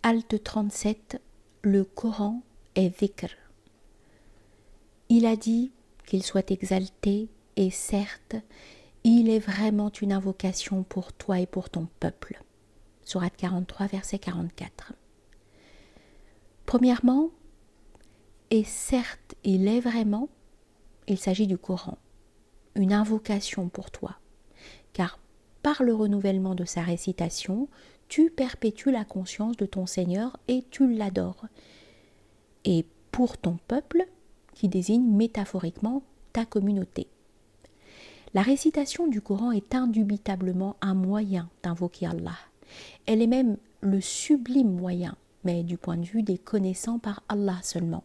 Halte 37, le Coran est dhikr. Il a dit qu'il soit exalté, et certes, il est vraiment une invocation pour toi et pour ton peuple. Sourate 43, verset 44. Premièrement, et certes, il est vraiment, il s'agit du Coran, une invocation pour toi, car par le renouvellement de sa récitation, tu perpétues la conscience de ton Seigneur et tu l'adores. Et pour ton peuple, qui désigne métaphoriquement ta communauté. La récitation du Coran est indubitablement un moyen d'invoquer Allah. Elle est même le sublime moyen, mais du point de vue des connaissants par Allah seulement.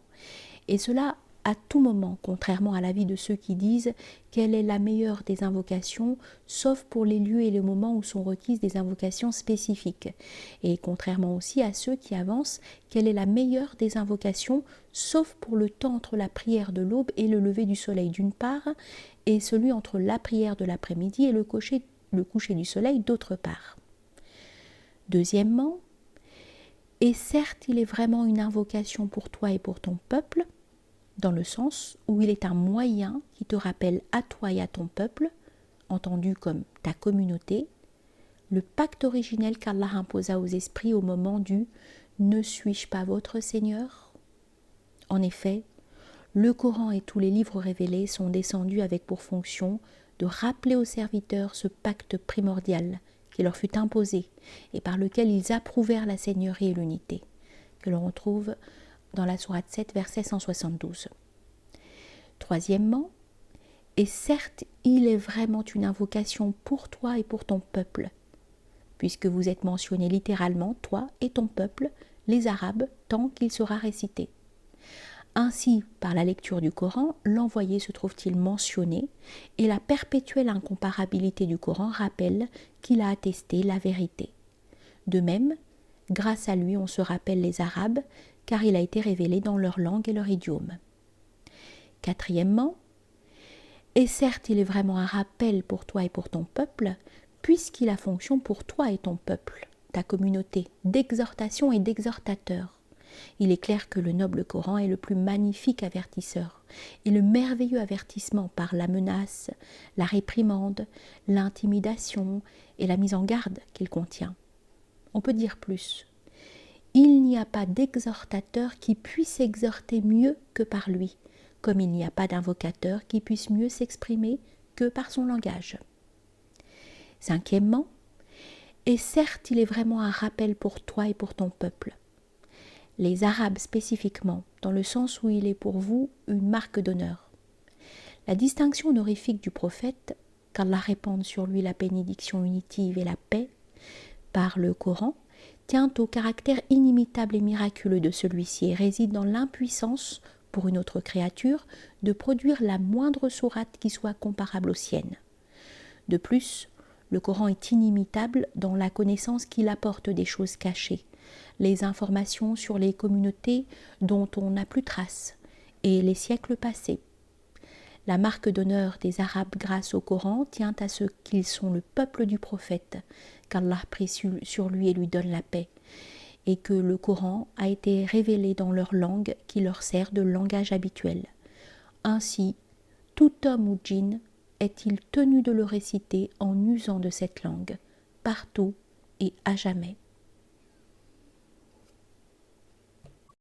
Et cela à tout moment, contrairement à l'avis de ceux qui disent qu'elle est la meilleure des invocations, sauf pour les lieux et les moments où sont requises des invocations spécifiques. Et contrairement aussi à ceux qui avancent qu'elle est la meilleure des invocations, sauf pour le temps entre la prière de l'aube et le lever du soleil d'une part, et celui entre la prière de l'après-midi et le coucher du soleil d'autre part. Deuxièmement, et certes il est vraiment une invocation pour toi et pour ton peuple, dans le sens où il est un moyen qui te rappelle à toi et à ton peuple, entendu comme ta communauté, le pacte originel qu'Allah imposa aux esprits au moment du « Ne suis-je pas votre Seigneur ?» En effet, le Coran et tous les livres révélés sont descendus avec pour fonction de rappeler aux serviteurs ce pacte primordial qui leur fut imposé et par lequel ils approuvèrent la Seigneurie et l'unité, que l'on retrouve dans la sourate 7, verset 172. Troisièmement, et certes, il est vraiment une invocation pour toi et pour ton peuple, puisque vous êtes mentionnés littéralement, toi et ton peuple, les Arabes, tant qu'il sera récité. Ainsi, par la lecture du Coran, l'envoyé se trouve-t-il mentionné, et la perpétuelle incomparabilité du Coran rappelle qu'il a attesté la vérité. De même, grâce à lui, on se rappelle les Arabes, car il a été révélé dans leur langue et leur idiome. Quatrièmement, et certes il est vraiment un rappel pour toi et pour ton peuple, puisqu'il a fonction pour toi et ton peuple, ta communauté, d'exhortation et d'exhortateur. Il est clair que le noble Coran est le plus magnifique avertisseur, et le merveilleux avertissement par la menace, la réprimande, l'intimidation et la mise en garde qu'il contient. On peut dire plus. Il n'y a pas d'exhortateur qui puisse exhorter mieux que par lui, comme il n'y a pas d'invocateur qui puisse mieux s'exprimer que par son langage. Cinquièmement, et certes il est vraiment un rappel pour toi et pour ton peuple. Les Arabes spécifiquement, dans le sens où il est pour vous une marque d'honneur. La distinction honorifique du prophète, qu'Allah répande sur lui la bénédiction unitive et la paix, par le Coran, tient au caractère inimitable et miraculeux de celui-ci et réside dans l'impuissance, pour une autre créature, de produire la moindre sourate qui soit comparable aux siennes. De plus, le Coran est inimitable dans la connaissance qu'il apporte des choses cachées, les informations sur les communautés dont on n'a plus trace, et les siècles passés. La marque d'honneur des Arabes grâce au Coran tient à ce qu'ils sont le peuple du prophète, qu'Allah prie sur lui et lui donne la paix, et que le Coran a été révélé dans leur langue qui leur sert de langage habituel. Ainsi, tout homme ou djinn est-il tenu de le réciter en usant de cette langue, partout et à jamais.